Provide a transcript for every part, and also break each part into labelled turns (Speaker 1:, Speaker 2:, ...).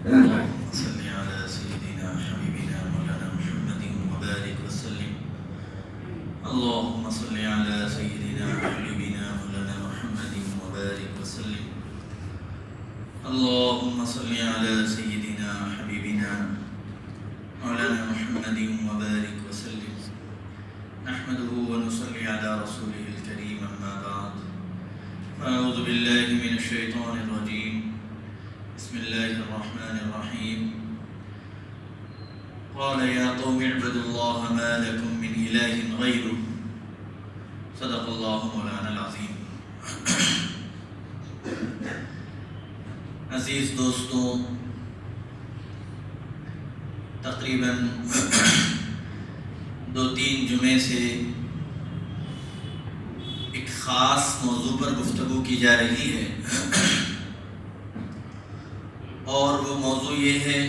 Speaker 1: صل على سيدنا حبيبنا مولانا محمد وبارك وسلم. اللهم صل على سيدنا حبيبنا مولانا محمد وبارك وسلم. اللهم صل على سيدنا حبيبنا مولانا محمد وبارك وسلم. نحمده ونصلي على رسوله الكريم، أما بعد، فأعوذ بالله من الشيطان الرجيم. بسم الله الرحمن الرحيم. قال يا قوم اعبدوا الله ما لكم من إله غيره. صدق الله مولانا العظیم. عزیز دوستوں، تقریباً 2-3 جمعے سے ایک خاص موضوع پر گفتگو کی جا رہی ہے، اور وہ موضوع یہ ہے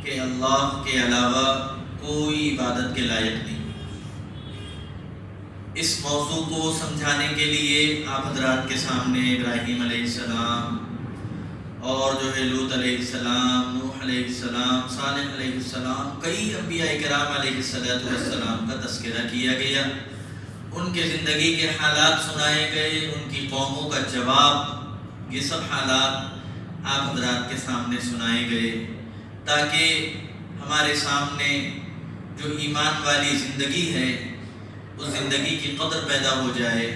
Speaker 1: کہ اللہ کے علاوہ کوئی عبادت کے لائق نہیں۔ اس موضوع کو سمجھانے کے لیے آپ حضرات کے سامنے ابراہیم علیہ السلام اور جو ہے لوط علیہ السلام، نوح علیہ السلام، صالح علیہ السلام، کئی انبیاء کرام علیہ السلام کا تذکرہ کیا گیا، ان کے زندگی کے حالات سنائے گئے، ان کی قوموں کا جواب، یہ سب حالات آپ حضرات کے سامنے سنائے گئے، تاکہ ہمارے سامنے جو ایمان والی زندگی ہے اس زندگی کی قدر پیدا ہو جائے،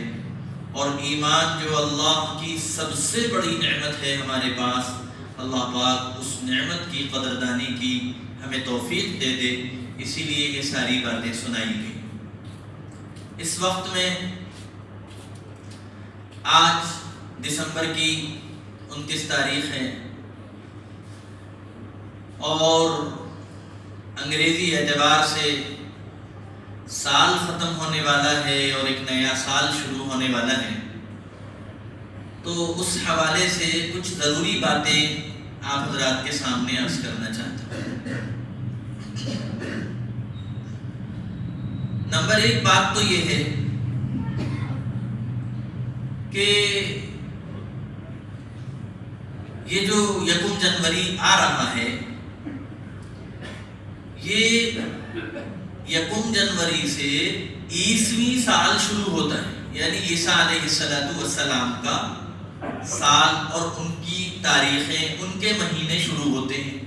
Speaker 1: اور ایمان جو اللہ کی سب سے بڑی نعمت ہے ہمارے پاس، اللہ پاک اس نعمت کی قدردانی کی ہمیں توفیق دے دے، اسی لیے یہ ساری باتیں سنائی گئی۔ اس وقت میں آج دسمبر کی 29 تاریخ ہے، اور انگریزی اعتبار سے سال ختم ہونے والا ہے اور ایک نیا سال شروع ہونے والا ہے، تو اس حوالے سے کچھ ضروری باتیں آپ حضرات کے سامنے عرض کرنا چاہتا ہوں۔ نمبر 1 بات تو یہ ہے کہ یہ جو 1 جنوری آ رہا ہے، یہ 1 جنوری سے عیسوی سال شروع ہوتا ہے، یعنی عیسیٰ علیہ السلام کا سال، اور ان کی تاریخیں، ان کے مہینے شروع ہوتے ہیں۔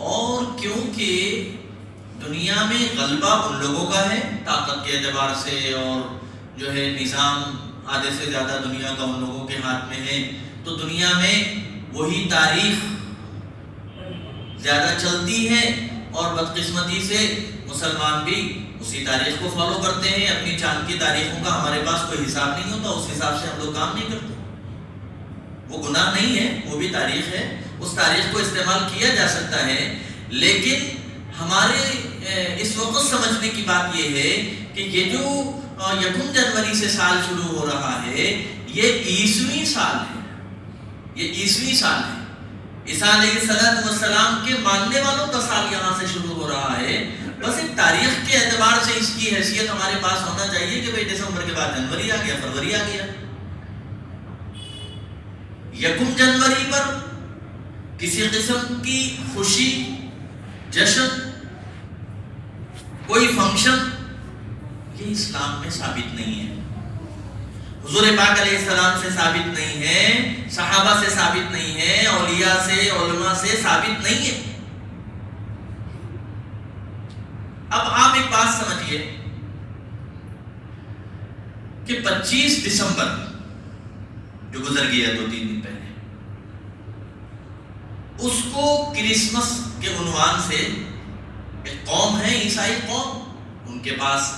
Speaker 1: اور کیونکہ دنیا میں غلبہ ان لوگوں کا ہے طاقت کے اعتبار سے، اور جو ہے نظام آدھے سے زیادہ دنیا کا ان لوگوں کے ہاتھ میں ہے، تو دنیا میں وہی تاریخ زیادہ چلتی ہے، اور بدقسمتی سے مسلمان بھی اسی تاریخ کو فالو کرتے ہیں۔ اپنی چاند کی تاریخوں کا ہمارے پاس کوئی حساب نہیں ہوتا، اس حساب سے ہم لوگ کام نہیں کرتے۔ وہ گناہ نہیں ہے، وہ بھی تاریخ ہے، اس تاریخ کو استعمال کیا جا سکتا ہے، لیکن ہمارے اس وقت سمجھنے کی بات یہ ہے کہ یہ جو 1 جنوری سے سال شروع ہو رہا ہے، یہ عیسوی سال ہے، یہ عیسوی سال ہے۔ عیسیٰ علیہ السلام کے ماننے والوں کا سال یہاں سے شروع ہو رہا ہے۔ بس ایک تاریخ کے اعتبار سے اس کی حیثیت ہمارے پاس ہونا چاہیے کہ بھئی دسمبر کے بعد جنوری آ گیا، فروری آ گیا۔ 1 جنوری پر کسی قسم کی خوشی، جشن، کوئی فنکشن، یہ اسلام میں ثابت نہیں ہے، حضور پاک علیہ السلام سے ثابت نہیں ہے، صحابہ سے ثابت نہیں ہے، اولیاء سے، علماء سے ثابت نہیں ہے۔ اب آپ ایک بات سمجھیے کہ 25 دسمبر جو گزر گیا 2-3 دن پہلے، اس کو کرسمس کے عنوان سے ایک قوم ہے، عیسائی قوم، ان کے پاس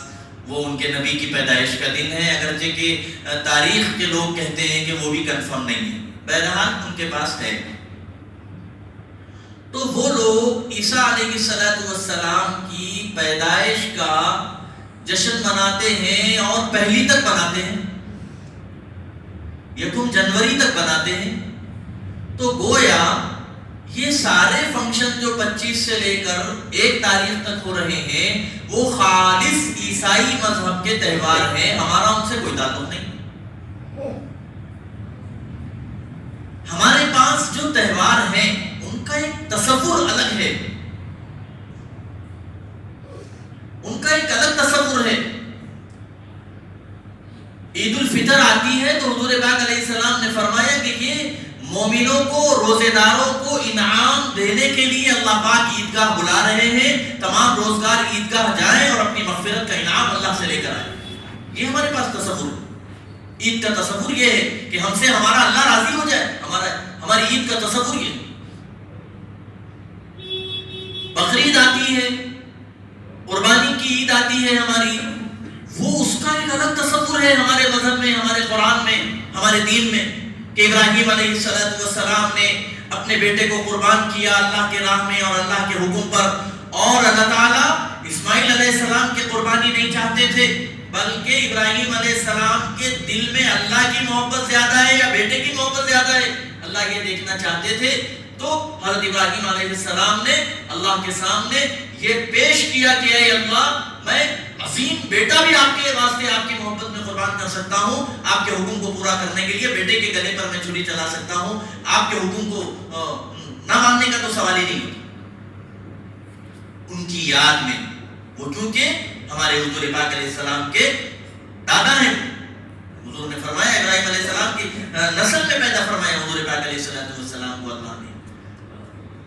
Speaker 1: وہ ان کے نبی کی پیدائش کا دن ہے، اگرچہ کہ تاریخ کے لوگ کہتے ہیں کہ وہ بھی کنفرم نہیں ہے، بہرحال ان کے پاس ہے۔ تو وہ لوگ عیسیٰ علیہ السلام کی پیدائش کا جشن مناتے ہیں، اور پہلی تک مناتے ہیں، 1 جنوری تک مناتے ہیں۔ تو گویا یہ سارے فنکشن جو 25 سے لے کر 1 تاریخ تک ہو رہے ہیں، وہ خالص عیسائی مذہب کے تہوار ہیں، ہمارا ان سے کوئی تعلق نہیں۔ ہمارے پاس جو تہوار ہیں ان کا ایک تصور الگ ہے، ان کا ایک الگ تصور ہے۔ عید الفطر آتی ہے تو حضور پاک علیہ السلام نے فرمایا کہ یہ مومنوں کو، روزے داروں کو انعام دینے کے لیے اللہ پاک عیدگاہ بلا رہے ہیں، تمام روزگار عیدگاہ جائیں اور اپنی مغفرت کا انعام اللہ سے لے کر آئیں۔ یہ ہمارے پاس تصور ہے۔ عید کا تصور یہ ہے کہ ہم سے ہمارا اللہ راضی ہو جائے، ہماری عید کا تصور یہ۔ بقرعید آتی ہے، قربانی کی عید آتی ہے ہماری، وہ اس کا ایک الگ تصور ہے ہمارے مذہب میں، ہمارے قرآن میں، ہمارے دین میں، کہ ابراہیم علیہ السلام نے اپنے بیٹے کو قربان کیا اللہ کے راہ میں اور اللہ کے حکم پر، اور اللہ تعالیٰ اسماعیل علیہ السلام کی قربانی نہیں چاہتے تھے، بلکہ ابراہیم علیہ السلام کے دل میں اللہ کی محبت زیادہ ہے یا بیٹے کی محبت زیادہ ہے، اللہ یہ دیکھنا چاہتے تھے۔ تو حضرت ابراہیم علیہ السلام نے اللہ کے سامنے یہ پیش کیا کہ اے اللہ، میں عظیم بیٹا بھی آپ کے واسطے آپ کی محبت میں قربان کر سکتا ہوں، آپ کے حکم کو پورا کرنے کے لیے بیٹے کے گلے پر میں چھری چلا سکتا ہوں، آپ کے حکم کو نہ ماننے کا تو سوال ہی نہیں ہوتا۔ ان کی یاد میں وہ چونکہ ہمارے حضور پاک علیہ السلام کے دادا ہیں، حضور نے فرمایا ابراہیم علیہ السلام کی نسل میں پیدا فرمایا حضور پاک علیہ السلام کو اللہ نے۔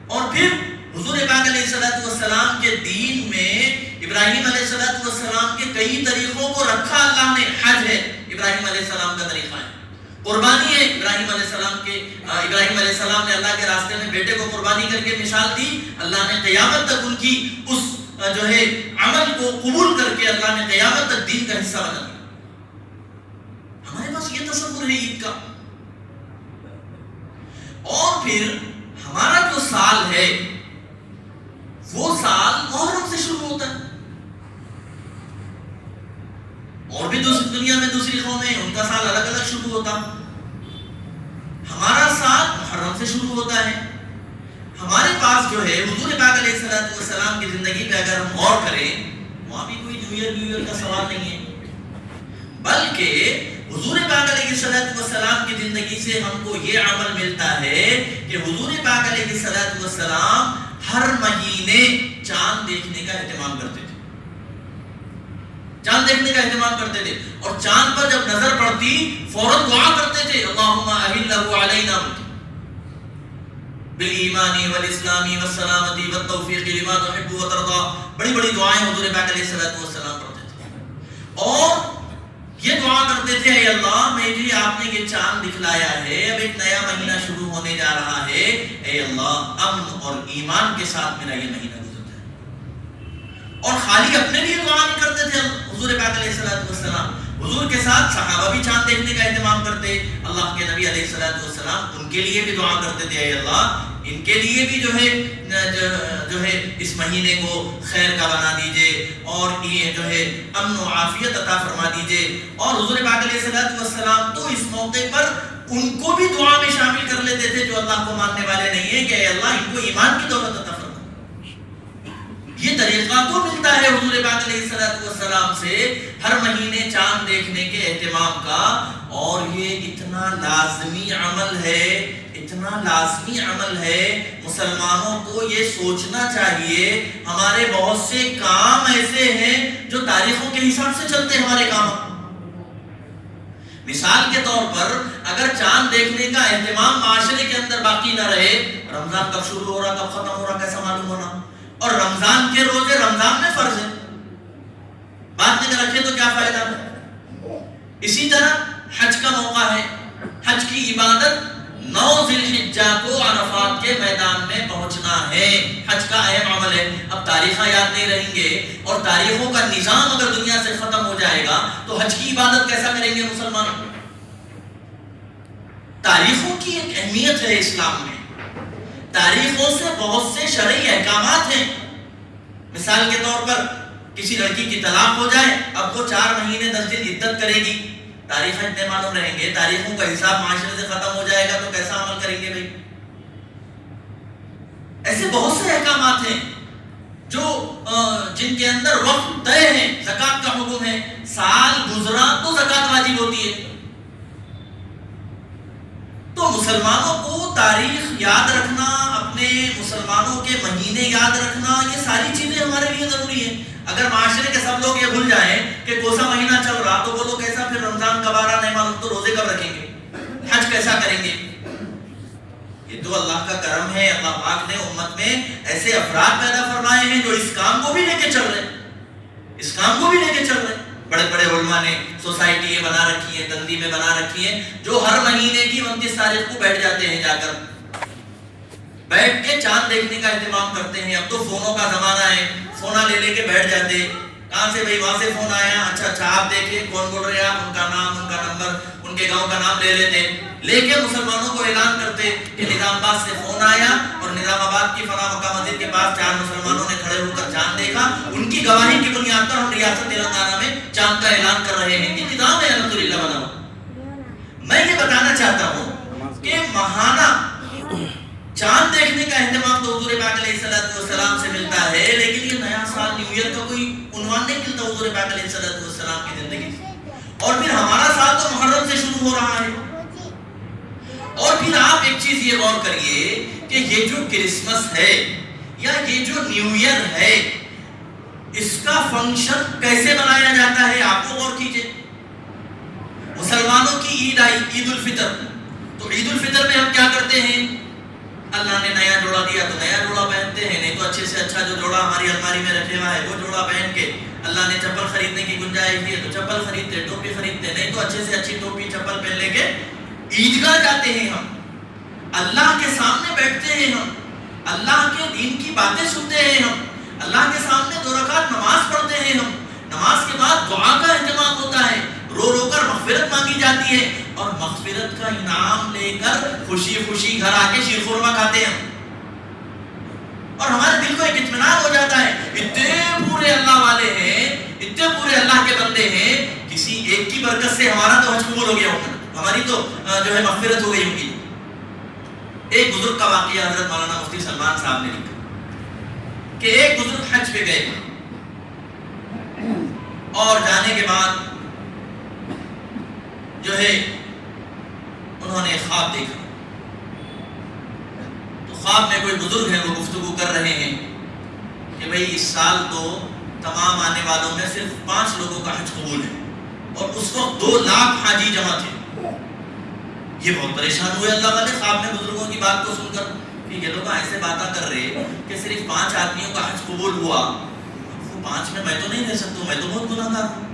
Speaker 1: اور پھر حضور پاک علیہ السلام کے دین میں ابراہیم علیہ السلام کے کئی طریقوں کو رکھا اللہ نے۔ حج ہے ابراہیم علیہ السلام کا طریقہ ہے، قربانی ہے ابراہیم علیہ السلام نے اللہ کے راستے میں بیٹے کو قربانی کر کے مثال دی، اللہ نے قیامت تک ان کی اس جو ہے عمل کو قبول کر کے اللہ نے قیامت تک دین کا حصہ بنا دیا۔ ہمارے پاس یہ تصور ہے عید کا۔ اور پھر ہمارا جو سال ہے وہ سال محرم سے شروع ہوتا ہے، اور بھی دنیا میں دوسری قومیں ان کا سال الگ الگ شروع ہوتا، ہمارا سال محرم سے شروع ہوتا ہے۔ ہمارے پاس جو ہے حضور پاک علیہ السلام کی زندگی پہ اگر ہم غور کریں، وہاں بھی کوئی نیو ایئر کا سوال نہیں ہے، بلکہ حضور پاک علیہ السلام کی زندگی سے ہم کو یہ عمل ملتا ہے کہ حضور پاک علیہ السلام ہر مہینے چاند دیکھنے کا اہتمام کرتے تھے، چاند دیکھنے کا اہتمام کرتے تھے، اور چاند پر جب نظر پڑتی فوراً دعا کرتے تھے اللہم اہلہ علینا بالایمان والاسلام والسلامتی والتوفیق لما تحب وترضى۔ بڑی بڑی دعائیں حضور پاک علیہ السلام پڑھتے تھے، اور یہ دعا کرتے تھے اے اللہ مجھے آپ نے یہ چاند دکھلایا ہے، اب ایک نیا مہینہ شروع ہونے جا رہا ہے، اے اللہ امن اور ایمان کے ساتھ میرا یہ مہینہ گزر جائے۔ اور خالی اپنے لیے دعا نہیں کرتے تھے حضور پاک علیہ السلام، حضور کے ساتھ صحابہ بھی چاند دیکھنے کا اہتمام کرتے، اللہ کے نبی علیہ السلام ان کے لیے بھی دعا کرتے تھے اے اللہ ان کے لیے بھی جو ہے اس مہینے کو خیر کا بنا دیجئے، اور یہ جو ہے امن و عافیت عطا فرما دیجئے۔ اور حضور پاک علیہ السلام تو اس موقع پر ان کو بھی دعا میں شامل کر لیتے تھے جو اللہ کو ماننے والے نہیں ہیں، کہ اے اللہ ان کو ایمان کی دولت عطا فرما۔ یہ طریقہ تو ملتا ہے حضور پاک علیہ السلام سے ہر مہینے چاند دیکھنے کے اہتمام کا، اور یہ اتنا لازمی عمل ہے، اتنا لازمی عمل ہے، مسلمانوں کو یہ سوچنا چاہیے ہمارے بہت سے کام ایسے ہیں جو تاریخوں کے حساب سے چلتے ہیں ہمارے کام۔ مثال کے طور پر اگر چاند دیکھنے کا اہتمام معاشرے کے اندر باقی نہ رہے، رمضان کب شروع ہو رہا کب ختم ہو رہا کیسا معلوم ہونا؟ اور رمضان کے روزے رمضان میں فرض ہے، بعد میں رکھے تو کیا فائدہ ہے؟ اسی طرح حج کا موقع ہے، حج کی عبادت 9 ذی الحجہ کو عرفات کے میدان میں پہنچنا ہے، حج کا اہم عمل ہے۔ اب تاریخیں یاد نہیں رہیں گے اور تاریخوں کا نظام اگر دنیا سے ختم ہو جائے گا تو حج کی عبادت کیسا کریں گے مسلمان؟ تاریخوں کی ایک اہمیت ہے اسلام میں، تاریخوں سے بہت سے شرعی احکامات ہیں۔ مثال کے طور پر کسی لڑکی کی طلاق ہو جائے، اب وہ 4 مہینے 10 دن عدت کرے گی، تاریخ اتنے معلوم رہیں گے، تاریخوں کا حساب معاشرے سے ختم ہو جائے گا تو کیسا عمل کریں گے بھائی؟ ایسے بہت سے احکامات ہیں جو جن کے اندر وقت طے ہے، زکوٰۃ کا حکم ہے، سال گزرا تو زکوٰۃ واجب ہوتی ہے۔ تو مسلمانوں کو تاریخ یاد رکھنا، اپنے مسلمانوں کے مہینے یاد رکھنا، یہ ساری چیزیں ہمارے لیے ضروری ہیں۔ اگر معاشرے کے سب لوگ یہ بھول جائیں کہ کون سا مہینہ چل رہا تو وہ لوگ کیسا پھر رمضان کب آ رہا نہیں معلوم تو روزے کب رکھیں گے، حج کیسا کریں گے؟ یہ تو اللہ کا کرم ہے، اللہ پاک نے امت میں ایسے افراد پیدا فرمائے ہیں جو اس کام کو بھی لے کے چل رہے ہیں، اس کام کو بھی لے کے چل رہے ہیں۔ بڑے بڑے علماء نے سوسائٹی بنا رکھی ہیں، تنظیمیں بنا رکھی ہیں، جو ہر مہینے کی 29 تاریخ کو بیٹھ جاتے ہیں، جا کر بیٹھ کے چاند دیکھنے کا اہتمام کرتے ہیں۔ اب تو فونوں کا زمانہ ہے، فونا لے کے بیٹھ جاتے ہیں، کہاں سے بھائی وہاں سے فون آیا، اچھا آپ دیکھیں کون بول رہے ہیں، آپ ان کا نام، ان کا نمبر، ان کے گاؤں کا نام لے لیتے، لے کے مسلمانوں کو اعلان کرتے کہ نظام آباد سے فون آیا اور نظام آباد کی فلاں مکہ مسجد کے پاس 4 مسلمانوں نے کھڑے ہو کر چاند دیکھا، ان کی گواہی کی بنیاد پر ہم ریاست تلنگانہ میں چاند کا اعلان کر رہے ہیں۔ یہ نظام ہے الحمدللہ بنا ہوا۔ میں یہ بتانا چاہتا ہوں کہ ماہانہ چاند دیکھنے کا اہتمام تو حضور پاک علیہ السلام سے ملتا ہے، لیکن یہ نیا سال نیو ایئر کا کوئی عنوان نہیں ملتا حضور پاک علیہ السلام کی زندگی سے۔ اور پھر ہمارا سال تو محرم سے شروع ہو رہا ہے۔ اور پھر آپ ایک چیز یہ غور کریے کہ یہ جو کرسمس ہے یا یہ جو نیو ایئر ہے، اس کا فنکشن کیسے منایا جاتا ہے آپ کو غور کیجئے۔ مسلمانوں کی عید آئی، عید الفطر، تو عید الفطر میں ہم کیا کرتے ہیں؟ اللہ نے نیا جوڑا دیا تو نیا جوڑا پہنتے ہیں، نہیں تو اچھے سے اچھا جو جوڑا ہماری الماری میں رکھے ہوا ہے وہ جوڑا پہن کے، اللہ نے چپل خریدنے کی گنجائش دی تو چپل خریدتے، ٹوپی خریدتے، نہیں تو اچھے سے اچھی ٹوپی چپل پہن لے کے عیدگاہ جاتے ہیں، ہم اللہ کے سامنے بیٹھتے ہیں، ہم اللہ کے دین کی باتیں سنتے ہیں، ہم اللہ کے سامنے 2 رکعت نماز پڑھتے ہیں، ہم نماز کے بعد دعا کا اہتمام ہوتا ہے، رو رو کر مغفرت مانگی جاتی ہے، اور مغفرت کا انعام لے کر خوشی خوشی گھر آ کے شیر خورما کھاتے ہیں، اور ہمارے دل کو ایک اطمینان ہو جاتا ہے، اتنے پورے اللہ والے ہیں، اتنے پورے اللہ کے بندے ہیں، کسی ایک کی برکت سے ہمارا تو حج قبول ہو گیا ہوگا، ہماری تو جو ہے مغفرت ہو گئی ہوگی۔ ایک بزرگ کا واقعہ حضرت مولانا مفتی سلمان صاحب نے لکھا کہ ایک بزرگ حج پہ گئے اور جانے کے بعد جو ہے انہوں نے خواب دیکھا، تو خواب میں کوئی بزرگ ہیں، وہ گفتگو کر رہے ہیں کہ بھئی اس سال تو تمام آنے والوں میں صرف 5 لوگوں کا حج قبول ہے، اور اس وقت 2 لاکھ حاجی جمع تھے۔ یہ بہت پریشان ہوئے اللہ والے خواب میں بزرگوں کی بات کو سن کر کہ یہ لوگ ایسے باتیں کر رہے کہ صرف 5 آدمیوں کا حج قبول ہوا، وہ 5 میں تو نہیں رہ سکتا، میں تو بہت گناہگار ہوں۔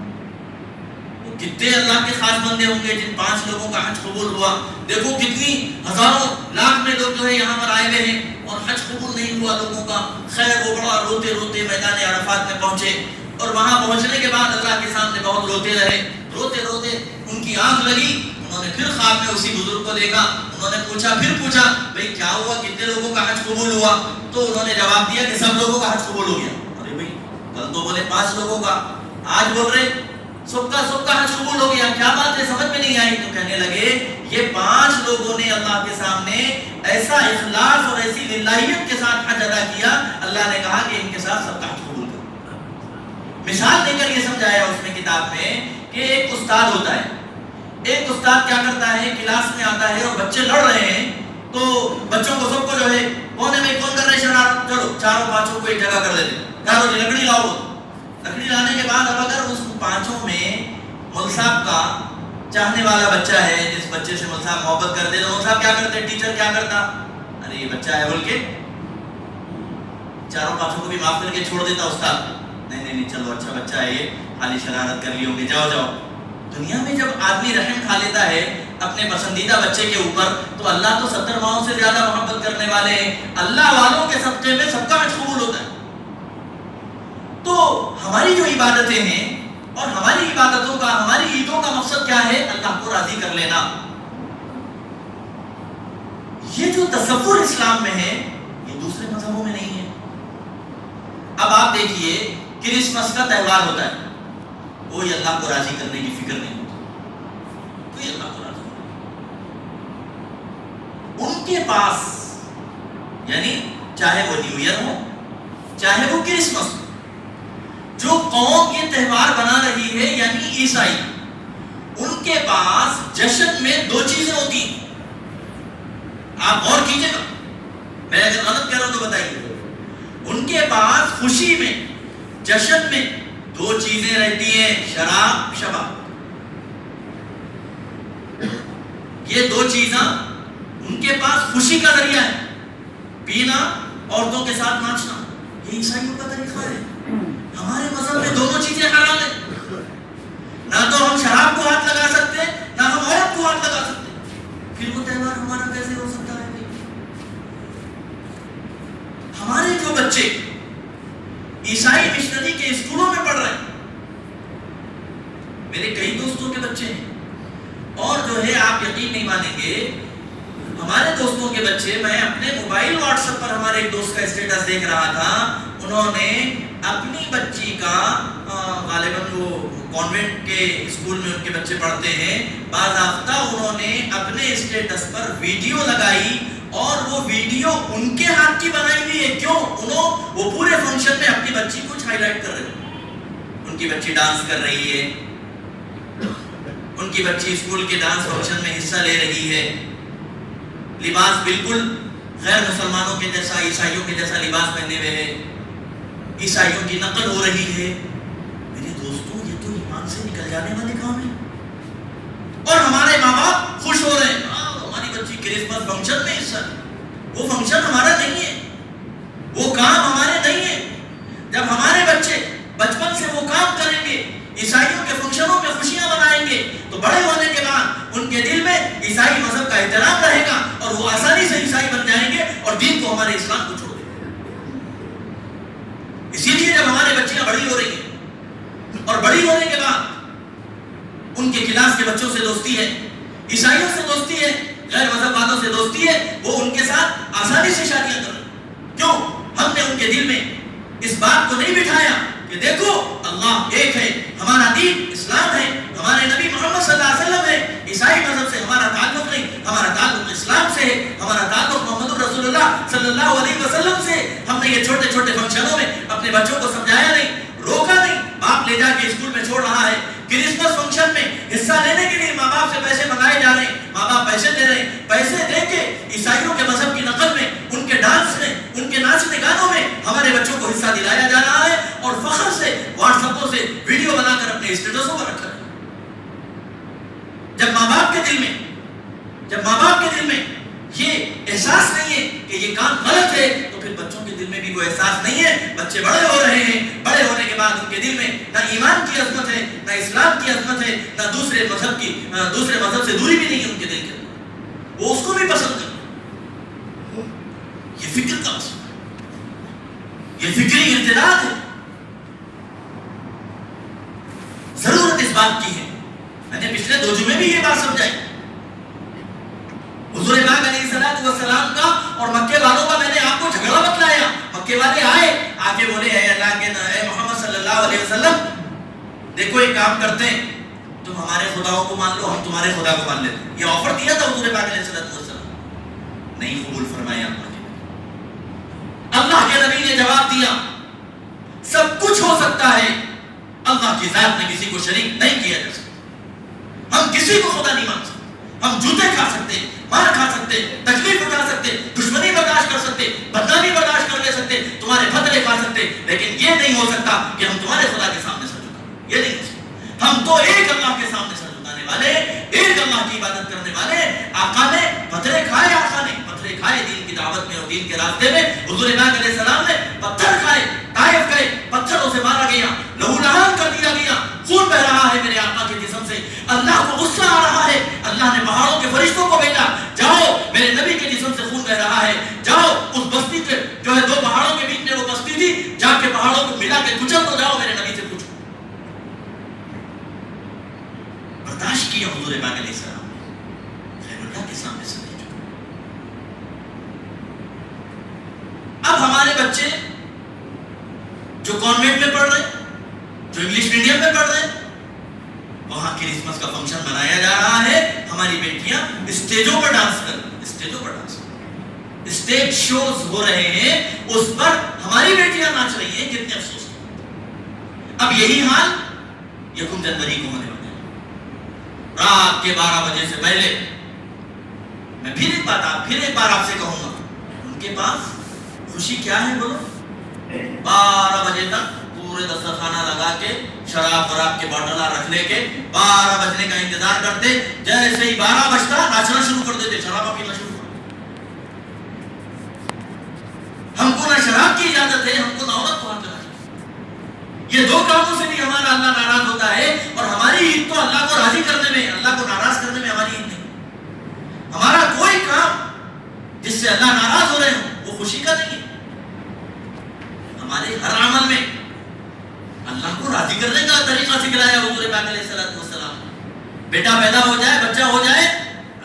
Speaker 1: کتنے اللہ کے خاص بندے ہوں گے جن 5 لوگوں کا حج قبول ہوا، دیکھو کتنی ہزاروں لاکھ میں لوگ جو ہے یہاں پر آئے ہوئے ہیں اور حج قبول نہیں ہوا لوگوں کا۔ خیر وہ بڑا روتے روتے میدان عرفات میں پہنچے، اور وہاں پہنچنے کے بعد اللہ کے سامنے بہت روتے رہے، روتے روتے ان کی آنکھ لگی، انہوں نے پھر خواب میں اسی بزرگ کو دیکھا، انہوں نے پوچھا بھئی کیا ہوا، کتنے لوگوں کا حج قبول ہوا؟ تو انہوں نے جواب دیا کہ سب لوگوں کا حج قبول ہو گیا۔ ارے بھئی کل تو بولے 5 لوگوں کا، آج بول رہے سب کا حج قبول ہو گیا، کیا بات ہے، سمجھ میں نہیں آئی؟ تو کہنے لگے یہ 5 لوگوں نے اللہ کے سامنے ایسا اخلاص اور ایسی للہیت کے ساتھ حج ادا کیا، اللہ نے کہا کہ ان کے ساتھ سب کا حج قبول کرو۔ مثال دے کر یہ سمجھایا اس نے کتاب میں کہ ایک استاد ہوتا ہے، ایک استاد کیا کرتا ہے، کلاس میں آتا ہے اور بچے لڑ رہے ہیں تو بچوں کو سب کو جو ہے کون ہے بھائی کون کر رہے ہیں شرارت، چلو 4 کو ایک جگہ کر دیتے، چاروں جی لکڑی لاؤ۔ لکڑی لانے کے بعد اب اگر اس 5 میں مول صاحب کا چاہنے والا بچہ ہے، جس بچے سے مول صاحب محبت کرتے تو مول صاحب کیا کرتے، ٹیچر کیا کرتا، ارے یہ بچہ ہے بول کے 4 کو بھی معاف کر کے چھوڑ دیتا استاد، نہیں چلو اچھا بچہ ہے یہ، خالی شرارت کر لی ہوگی، جاؤ۔ دنیا میں جب آدمی رحم کھا لیتا ہے اپنے پسندیدہ بچے کے اوپر تو اللہ تو 70 ماؤں سے زیادہ محبت کرنے والے ہیں، اللہ والوں کے صدقے میں سب کا حج قبول ہوتا ہے۔ تو ہماری جو عبادتیں ہیں اور ہماری عبادتوں کا، ہماری عیدوں کا مقصد کیا ہے، اللہ کو راضی کر لینا۔ یہ جو تصور اسلام میں ہے یہ دوسرے مذہبوں میں نہیں ہے۔ اب آپ دیکھیے کرسمس کا تہوار ہوتا ہے، کوئی اللہ کو راضی کرنے کی فکر نہیں ہوتی، کوئی اللہ کو راضی نہیں۔ ان کے پاس یعنی چاہے وہ نیو ایئر ہو چاہے وہ کرسمس ہو، جو قوم یہ تہوار بنا رہی ہے یعنی عیسائی، ان کے پاس جشن میں 2 چیزیں ہوتی ہیں، آپ غور کیجئے گا، میں اگر غلط کہہ رہا ہوں تو بتائیے. ان کے پاس خوشی میں، جشن میں دو چیزیں رہتی ہیں، شراب، شباب. یہ دو چیزاں ان کے پاس خوشی کا ذریعہ ہے، پینا، عورتوں کے ساتھ ناچنا. یہ عیسائیوں کا طریقہ ہے. ہمارے مذہب میں دونوں چیزیں حرام ہیں. نہ تو ہم شراب کو ہاتھ لگا سکتے، نہ ہم عورت کو ہاتھ لگا سکتے. پھر وہ تہوار ہمارا کیسے ہو سکتا ہے؟ ہمارے جو بچے عیسائی مشنری کے اسکولوں میں پڑھ رہے ہیں، میرے کئی دوستوں کے بچے ہیں، اور جو ہے آپ یقین نہیں مانیں گے، ہمارے دوستوں کے بچے، میں اپنے موبائل واٹس ایپ پر ہمارے ایک دوست کا اسٹیٹس دیکھ رہا تھا، انہوں نے اپنی بچی کا، غالباً وہ کانوینٹ کے اسکول میں ان کے بچے پڑھتے ہیں، باضابطہ انہوں نے اپنے اسٹیٹس پر ویڈیو لگائی، اور وہ ویڈیو ان کے ہاتھ کی بنائی ہوئی ہے. کیوں؟ وہ پورے فنکشن میں اپنی بچی کو ہائی لائٹ کر رہے ہیں. ان کی بچی ڈانس کر رہی ہے، ان کی بچی اسکول کے ڈانس فنکشن میں حصہ لے رہی ہے، لباس بالکل غیر مسلمانوں کے جیسا، عیسائیوں کے جیسا لباس پہنے ہوئے ہے، عیسائیوں کی نقل ہو رہی ہے. میرے دوستوں، یہ تو ایمان سے نکل جانے والے کام ہے. اور ہمارے ماں باپ خوش ہو رہے ہیں، ہماری بچی کرسمس فنکشن میں حصہ. وہ فنکشن ہمارا نہیں ہے، وہ کام ہمارے نہیں ہے. جب ہمارے بچے بچپن سے وہ کام کریں گے، عیسائیوں کے فنکشنوں میں خوشیاں منائیں گے، تو بڑے ہونے کے بعد ان کے دل میں عیسائی مذہب کا احترام رہے گا، اور وہ آسانی سے عیسائی بن جائیں گے اور دین کو، ہمارے اسلام کو چھوڑ دیں گے. اسی لیے جب ہمارے بچیاں بڑی ہو رہی ہیں، اور بڑی ہونے کے بعد ان کے کلاس کے بچوں سے دوستی ہے، عیسائیوں سے دوستی ہے، غیر مذہب والوں سے دوستی ہے، وہ ان کے ساتھ آسانی سے شادیاں کر رہے ہیں. کیوں؟ ہم نے ان کے دل میں اس بات کو نہیں بٹھایا کہ دیکھو اللہ ایک ہے، ہمارا دین اسلام ہے، ہمارے نبی محمد صلی اللہ علیہ وسلم ہے، عیسائی مذہب سے ہمارا تعلق نہیں، ہمارا تعلق اسلام سے ہے، ہمارا تعلق محمد رسول اللہ صلی اللہ علیہ وسلم سے. ہم نے یہ چھوٹے چھوٹے فنکشنوں میں اپنے بچوں کو سمجھایا نہیں، روکا نہیں. باپ لے جا کے اسکول میں چھوڑ رہا ہے، کرسمس فنکشن میں حصہ لینے کے لیے ماں باپ سے پیسے منگائے جا رہے ہیں، ماں باپ پیسے دے رہے ہیں، پیسے دے کے عیسائیوں کے مذہب کی نقل میں، ان کے ڈانس میں، ان کے ناچنے گانوں میں ہمارے بچوں کو حصہ دلایا جا رہا ہے، اور فخر سے واٹس ایپوں سے ویڈیو بنا کر اپنے اسٹیٹسوں پر رکھا ہے. جب ماں باپ کے دل میں یہ احساس نہیں ہے کہ یہ کام غلط ہے، تو پھر بچوں کے دل میں بھی وہ احساس نہیں ہے. بچے بڑے ہو رہے ہیں، بڑے ہونے کے بعد ان کے دل میں نہ ایمان کی عظمت ہے، نہ اسلام کی عظمت ہے، نہ دوسرے مذہب سے دوری بھی نہیں ہے ان کے دل کے اندر. وہ اس کو بھی پسند کرتے ہیں. یہ فکر کا مسئلہ ہے، یہ فکری ارتداد ہے. ضرورت اس بات کی ہے. میں نے پچھلے 2 جمعے بھی یہ بات سمجھائی. حضور پاک علیہ السلام کا اور مکے والوں کا میں نے آپ کو جھگڑا بتلایا. مکے والے آئے، آ کے بولے اے اللہ کے، اے محمد صلی اللہ علیہ وسلم، دیکھو ایک کام کرتے ہیں، تم ہمارے خداؤں کو مان لو، ہم تمہارے خدا کو مان لیتے ہیں. یہ آفر دیا تھا حضور پاک علیہ السلام، نہیں قبول فرمایا. اللہ کے نبی نے جواب دیا، سب کچھ ہو سکتا ہے، اللہ کی ذات میں کسی کو شریک نہیں کیا جا سکتا. ہم کسی کو خدا نہیں مان سکتے. ہم جوتے کھا سکتے، مار کھا سکتے، تکلیف اٹھا سکتے، دشمنی برداشت کر سکتے، بدنامی برداشت کر لے سکتے، تمہارے پتھرے کھا سکتے، لیکن یہ نہیں ہو سکتا کہ ہم تمہارے خدا کے سامنے سر جھکائیں. یہ نہیں ہو سکتا. ہم تو ایک اللہ کے سامنے سر جھکانے والے، ایک اللہ کی عبادت کرنے والے. آقا نے پتھرے کھائے، آقا نے پتھرے کھائے دین کی دعوت میں اور دین کے راستے میں. حضور پاک علیہ السلام نے پتھر کھائے، طائف گئے، پتھروں سے مارا گیا، لہو لہان کر دیا گیا، خون بہ رہا ہے میرے آقا کے جسم سے. اللہ کو غصہ آ رہا ہے. اللہ نے پہاڑوں کے فرشتوں کو بھیجا، جاؤ میرے نبی کے جسم سے خون بہ رہا ہے، جاؤ اس بستی کے جو ہے 2 پہاڑوں کے بیچ میں وہ بستی تھی، جا کے پہاڑوں کو ملا کے کچل تو جاؤ میرے نبی سے پوچھو. برداشت کیا حضور پاک علیہ السلام نے، غیر اللہ کے سامنے سے نہیں جھکا. اب ہمارے بچے جو کانوینٹ میں پڑھ رہے ہیں، جو انگلش میڈیم میں پڑھ رہے ہیں، وہاں کرسمس کا فنکشن منایا جا رہا ہے. ہماری بیٹیاں اسٹیجوں پر ڈانس کر رہی ہیں، اسٹیجوں پر ڈانس، اسٹیج شوز ہو رہے ہیں، اس پر ہماری بیٹیاں ناچ رہی ہیں. کتنے افسوس. اب یہی حال 1 جنوری کو ہونے والا ہے. رات کے 12 بجے سے پہلے میں پھر ایک بار آپ سے کہوں گا، ان کے پاس خوشی کیا ہے بولو؟ 12 بجے تک پورے دسترخوانہ لگا کے شراب کے باٹل رکھ لے کے 12 بجنے کا انتظار کرتے، جیسے ہی 12 بجتا ناچنا شروع کر دیتے، شراب پینا شروع کر دیتے۔ ہم کو نہ شراب کی اجازت ہے، ہم کو نہ عورت کو ہاتھ لگانا۔ یہ دو کاموں سے بھی ہمارا اللہ ناراض ہوتا ہے، اور ہماری عید تو اللہ کو راضی کرنے میں، اللہ کو ناراض کرنے میں ہماری عید نہیں۔ ہمارا کوئی کام جس سے اللہ ناراض ہو رہے ہوں وہ خوشی کا نہیں ہے۔ ہمارے ہر عمل میں اللہ کو راضی کرنے کا طریقہ سکھلایا حضور پاک علیہ السلام۔ بیٹا پیدا ہو جائے، بچہ ہو جائے،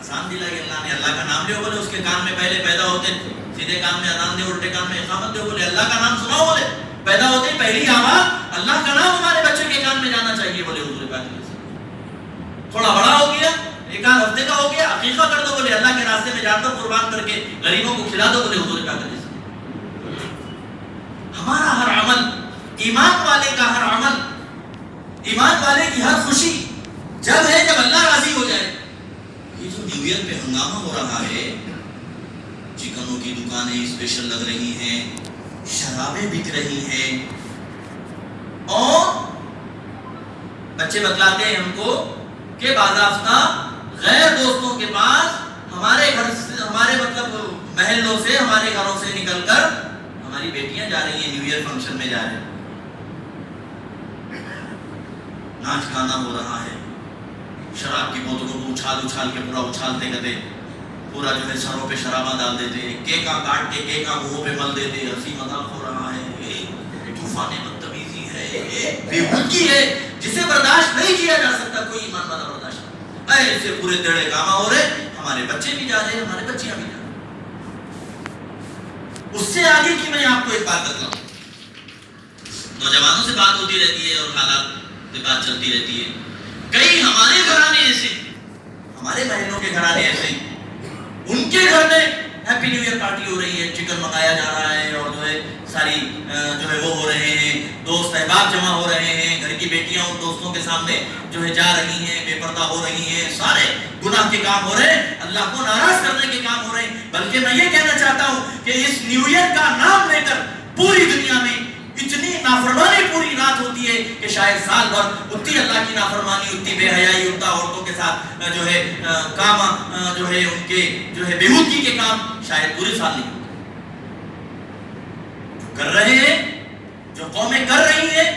Speaker 1: آسان دلائی اللہ نے، اللہ کا نام لے بولے، اس کے کان میں پہلے پیدا ہوتے سیدھے کان میں اذان دے، الٹے کان میں اقامت دے بولے، اللہ کا نام سناؤ بولے، پیدا ہوتے پہلی آواز اللہ کا نام ہمارے بچے کے کان میں جانا چاہیے بولے حضور پاک علیہ السلام۔ تھوڑا بڑا ہو گیا، ایک آدھ ہفتے کا ہو گیا، عقیقہ کر دو بولے، اللہ کے راستے میں جانور قربان کر کے غریبوں کو کھلا دو بولے حضور پاک علیہ السلام۔ ہمارا ہر عمل، ایمان والے کا ہر عمل، ایمان والے کی ہر خوشی جب ہے جب اللہ راضی ہو جائے۔ یہ جو نیو ایئر پہ ہنگامہ ہو رہا ہے، چکنوں کی دکانیں اسپیشل لگ رہی ہیں، شرابیں بک رہی ہیں، اور بچے بتلاتے ہیں ہم کو کہ باضابطہ غیر دوستوں کے پاس ہمارے گھر سے، ہمارے مطلب محلوں سے، ہمارے گھروں سے نکل کر ہماری بیٹیاں جا رہی ہیں، نیو ایئر فنکشن میں جا رہے ہیں، ناچ گانا ہو رہا ہے، شراب کی بوتلوں کو اچھال کے پورا اچھالتے کرتے، پورا جو ہے سروں پہ شرابہ ڈال دیتے، کیکا کاٹ کے کیکا منہوں پہ مل دیتے، ہنسی مذاق ہو رہا ہے، طوفان بدتمیزی ہے، بے حقی ہے جسے برداشت نہیں کیا جا سکتا، کوئی ایمان والا برداشت نہیں۔ ایسے پورے تیڑے کام ہو رہے، ہمارے بچے بھی جا رہے ہیں، ہمارے بچیاں بھی جا رہے ہیں۔ اس سے آگے کی میں آپ کو ایک بات بتاؤں، نوجوانوں سے بات ہوتی رہتی ہے اور حالات سے بات چلتی رہتی ہے، کئی ہمارے گھرانے ایسے، ہمارے بہنوں کے گھرانے ایسے، ان کے گھر میں ہیپی نیو ایئر پارٹی ہو رہی ہے، چکن منگایا جا رہا ہے، اور جو ہے ساری جو ہے وہ ہو رہے ہیں، دوست احباب جمع ہو رہے ہیں، گھر کی بیٹیاں ان دوستوں کے سامنے جو ہے جا رہی ہیں، بے پردہ ہو رہی ہیں، سارے گناہ کے کام ہو رہے ہیں، اللہ کو ناراض کرنے کے کام ہو رہے ہیں۔ بلکہ میں یہ کہنا چاہتا ہوں کہ اس نیو ایئر کا نام لے کر پوری دنیا میں اتنی نافرمانی پوری رات ہوتی ہے کہ شاید سال بھر اتنی اللہ کی نافرمانی، اتنی بے حیائی، اتنا عورتوں کے ساتھ جو ہے کام جو ہے ان کے جو ہے بےہودگی کے کام شاید پورے سال نہیں ہوتے۔ کر رہے ہیں، جو قومیں کر رہی ہیں،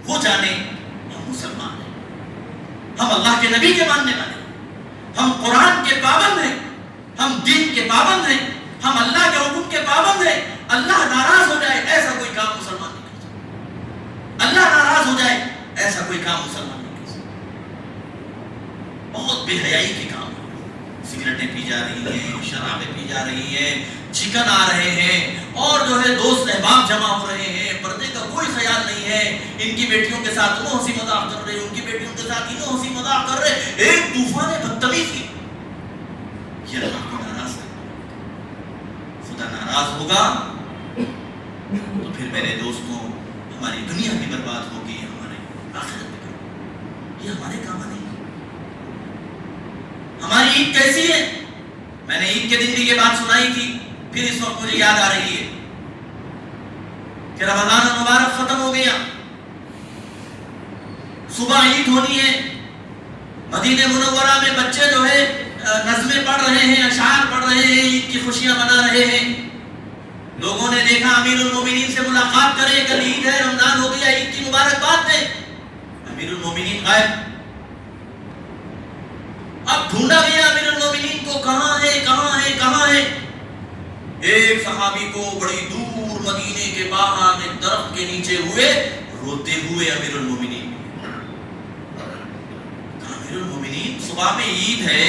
Speaker 1: وہ جانے ہم مسلمان ہیں، ہم اللہ کے نبی کے ماننے والے ہیں، ہم قرآن کے پابند ہیں، ہم دین کے پابند ہیں، ہم اللہ کے حکم کے پابند ہیں۔ اللہ ناراض ہو جائے ایسا کوئی کام مسلمان نہیں کر سکتا، اللہ ناراض ہو جائے ایسا کوئی کام مسلمان نہیں کر سکتا۔ بہت بے حیائی کے کام، سگریٹیں پی جا رہی ہیں، شرابیں پی جا رہی ہیں، چکن آ رہے ہیں، اور جو ہے دوست احباب جمع ہو رہے ہیں، پردے کا کوئی خیال نہیں ہے، ان کی بیٹیوں کے ساتھ وہ ہنسی مذاق کر رہے، ان کی بیٹیوں کے ساتھ یہ ہنسی مذاق کر رہے، ایک طوفان بدتمیزی۔ یہ اللہ کو ناراض ہے، خدا ناراض ہوگا تو پھر میرے دوستوں ہماری دنیا بھی برباد ہوگی، ہمارے آخرت بھی برباد۔ یہ ہمارے کام نہیں۔ ہماری عید کیسی ہے؟ میں نے عید کے دن بھی یہ بات سنائی تھی، پھر اس وقت مجھے یاد آ رہی ہے کہ رمضان المبارک ختم ہو گیا، صبح عید ہونی ہے، مدینہ منورہ میں بچے جو ہے نظمیں پڑھ رہے ہیں، اشعار پڑھ رہے ہیں، عید کی خوشیاں منا رہے ہیں۔ لوگوں نے دیکھا امیر المومنین سے ملاقات کرے، کل عید ہے، رمضان ہو گیا، عید کی مبارکباد دیں، امیر المومنین غائب۔ اب ڈھونڈا گیا امیر المومنین کو، کہاں ہے کہاں ہے کہاں ہے؟ ایک صحابی کو بڑی دور مدینے کے باہر ایک درخت کے نیچے ہوئے، روتے ہوئے امیر المومنین۔ امیر المومنین صبح میں عید ہے،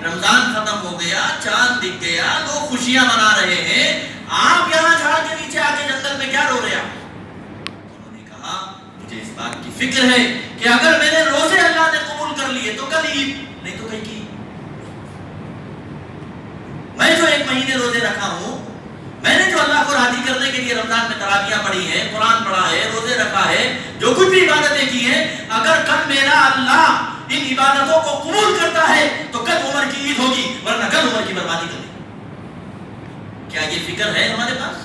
Speaker 1: رمضان ختم ہو گیا، چاند دکھ گیا، لوگ خوشیاں منا رہے ہیں، آپ یہاں جھاڑ کے نیچے آ کے جنگل میں کیا رو رہے ہیں؟ انہوں نے کہا مجھے اس بات کی فکر ہے کہ اگر میرے روزے اللہ نے قبول کر لیے تو کل عید، نہیں تو کہیں کی میں جو ایک مہینے روزے رکھا ہوں، میں نے جو اللہ کو راضی کرنے کے لیے رمضان میں تراویحیں پڑھی ہیں، قرآن پڑھا ہے، روزے رکھا ہے، جو کچھ بھی عبادتیں کی ہیں، اگر کل میرا اللہ ان عبادتوں کو قبول کرتا ہے تو قد عمر کی عید ہوگی، ورنہ قد عمر کی بربادی کرے گی۔ کیا یہ فکر ہے ہمارے پاس؟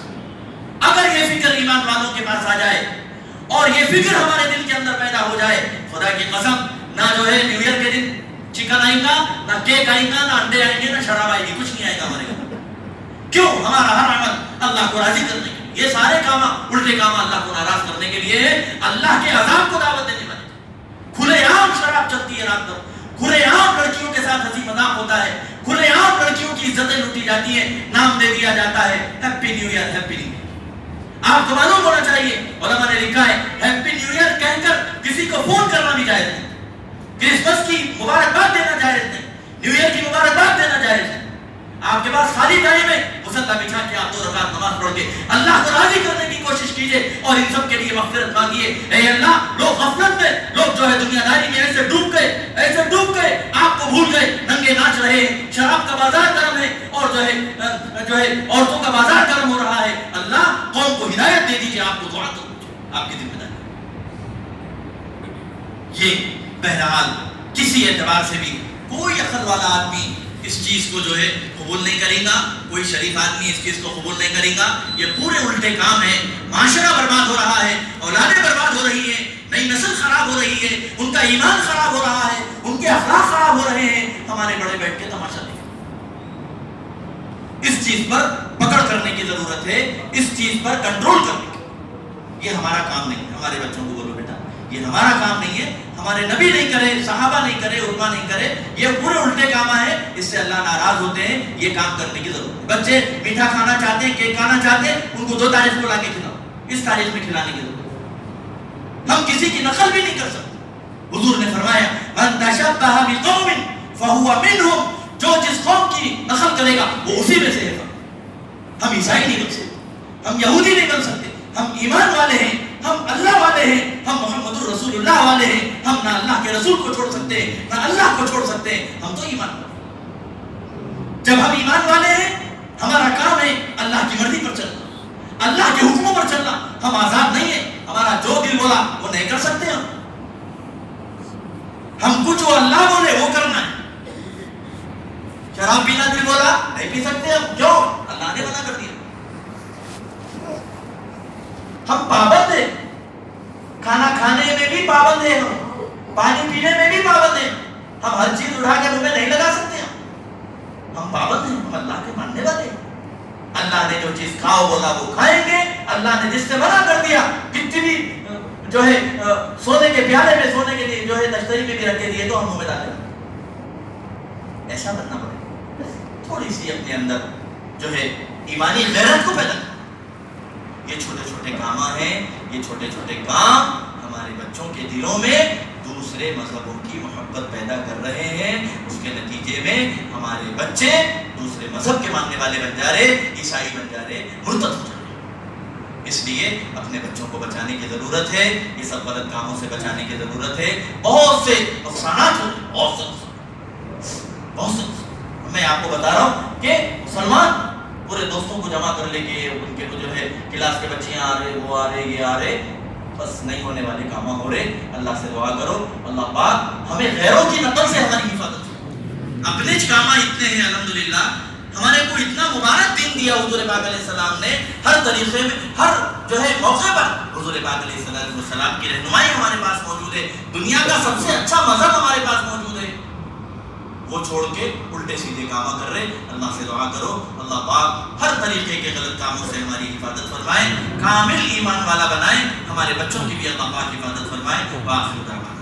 Speaker 1: اگر یہ فکر ایمان والوں کے پاس آ جائے اور یہ فکر ہمارے دل کے اندر پیدا ہو جائے، خدا کی قسم نہ جو ہے نیو ایئر کے دن چکن آئیں گا، نہ کیک آئیں گا، نہ انڈے آئیں گے، نہ شراب آئے گی، کچھ نہیں آئے گا ہمارے گھر۔ کیوں؟ ہمارا ہر عمل اللہ کو راضی کرنے کے لیے، یہ سارے کام الٹے کام اللہ کو ناراض کرنے کے لیے، اللہ کے عذاب کو دعوت دینے والے۔ کھلے عام شراب چلتی ہے رات کو، کھلے عام لڑکیوں کے ساتھ ہنسی مذاق ہوتا ہے، کھلے عام لڑکیوں کی عزتیں لوٹی جاتی ہیں، نام دے دیا جاتا ہے happy new year, happy new year. آپ کو معلوم ہونا چاہیے، علماء نے لکھا ہے ہیپی نیو ایئر کہہ کر کسی کو فون کرنا بھی جائز نہیں، کرسمس کی مبارکباد دینا جائز نہیں، نیو ایئر کی مبارکباد دینا جائز نہیں۔ آپ کے پاس خالی ٹائم ہے، مصلی بچھا کے آپ 2 رکعت نماز پڑھ کے اللہ کو راضی کرنے کی کوشش کیجئے اور ان سب کے لیے مغفرت مانگیے۔ اے اللہ، لوگ غفلت میں، لوگ جو ہے دنیا داری میں ایسے ڈوب گئے، آپ کو بھول گئے، ننگے ناچ رہے ہیں، شراب کا بازار گرم ہے اور جو ہے عورتوں کا بازار گرم ہو رہا ہے۔ اللہ قوم کو ہدایت دے دیجئے، آپ کو دعا کرو، آپ کی ذمہ داری۔ یہ بہرحال کسی اعتبار سے بھی کوئی عقل والا آدمی اس چیز کو جو ہے قبول نہیں کرے گا، کوئی شریف آدمی اس چیز کو قبول نہیں کرے گا۔ یہ پورے الٹے کام ہے، معاشرہ برباد ہو رہا ہے، اولادیں برباد ہو رہی ہیں، نئی نسل خراب ہو رہی ہے، ان کا ایمان خراب ہو رہا ہے، ان کے اخلاق خراب ہو رہے ہیں، ہمارے بڑے بیٹھ کے تماشا دیکھیں۔ اس چیز پر پکڑ کرنے کی ضرورت ہے، اس چیز پر کنٹرول کرنے کی۔ یہ ہمارا کام نہیں ہے۔ ہمارے بچوں کو بولو بیٹا یہ ہمارا کام نہیں ہے، ہمارے نبی نہیں کرے، صحابہ نہیں کرے، علماء نہیں کرے، یہ پورے الٹے کام ہے، اس سے اللہ ناراض ہوتے ہیں، یہ کام کرنے کی ضرورت ہے۔ بچے میٹھا کھانا چاہتے ہیں، کیک کھانا چاہتے ہیں، ان کو 2 تاریخ کو لا کے کھلاؤ، اس تاریخ میں کھلانے کی ضرورت ہے۔ ہم کسی کی نقل بھی نہیں کر سکتے۔ حضور نے فرمایا من تشبہ بقوم فہو منہم، جو جس قوم کی نقل کرے گا وہ اسی میں سے ہے۔ ہم عیسائی نہیں بن سکتے، ہم یہودی نہیں بن سکتے، ہم ایمان والے ہیں، ہم اللہ والے ہیں، ہم محمد الرسول اللہ والے ہیں، ہم نہ اللہ کے رسول کو چھوڑ سکتے ہیں نہ اللہ کو چھوڑ سکتے ہیں، ہم تو ایمان والے ہیں۔ جب ہم ایمان والے ہیں، ہمارا کام ہے اللہ کی مرضی پر چلنا، اللہ کے حکموں پر چلنا، ہم آزاد نہیں ہیں، ہمارا جو دل بولا وہ نہیں کر سکتے، ہم کو جو اللہ بولے وہ کرنا ہے۔ شراب پینا دل بولا نہیں پی سکتے ہم، کیوں؟ اللہ نے منع کر دیا۔ ہم پابند ہیں، کھانا کھانے میں بھی پابند ہیں، ہم پانی پینے میں بھی پابند ہیں، ہم ہر چیز اٹھا کے منہ میں نہیں لگا سکتے، ہم پابند ہیں، ہم اللہ کے ماننے والے ہیں۔ اللہ نے جو چیز کھاؤ بولا وہ کھائیں گے، اللہ نے جس سے منع کر دیا، کتنی بھی جو ہے سونے کے پیالے میں سونے کے لیے جو ہے تشتری میں بھی رکھے دیے تو ہم منہ میں ڈالیں۔ ایسا بننا پڑے، تھوڑی سی اپنے اندر جو ہے ایمانی غیرت کو پیدا کریں۔ یہ چھوٹے چھوٹے کام ہیں، یہ چھوٹے چھوٹے کام ہمارے بچوں کے دلوں میں دوسرے مذہبوں کی محبت پیدا کر رہے ہیں، اس کے نتیجے میں ہمارے بچے دوسرے مذہب کے ماننے والے بن جا رہے، عیسائی بن جا رہے، مرتد ہو جا رہے۔ اس لیے اپنے بچوں کو بچانے کی ضرورت ہے، یہ سب غلط کاموں سے بچانے کی ضرورت ہے۔ بہت سے افسانات ہوتے ہیں، بہت سے میں آپ کو بتا رہا ہوں کہ مسلمان پورے دوستوں کو جمع کر لے کے ان کے جو ہے کلاس کے بچے آ رہے، وہ آ رہے، یہ آ رہے، بس نہیں ہونے والے کام ہو رہے۔ اللہ سے دعا کرو اللہ پاک ہمیں غیروں کی نقل سے ہماری حفاظت کرے۔ اپنے کام اتنے ہیں الحمدللہ، ہمارے کو اتنا مبارک دین دیا حضور پاک علیہ السلام نے، ہر طریقے میں ہر جو ہے موقع پر حضور پاک علیہ السلام کی رہنمائی ہمارے پاس موجود ہے، دنیا کا سب سے اچھا مذہب ہمارے پاس موجود ہے، وہ چھوڑ کے الٹے سیدھے کام کر رہے۔ اللہ سے دعا کرو اللہ پاک ہر طریقے کے غلط کاموں سے ہماری حفاظت فرمائے، کامل ایمان والا بنائے، ہمارے بچوں کی بھی اللہ پاک حفاظت فرمائے۔ وآخر دعوانا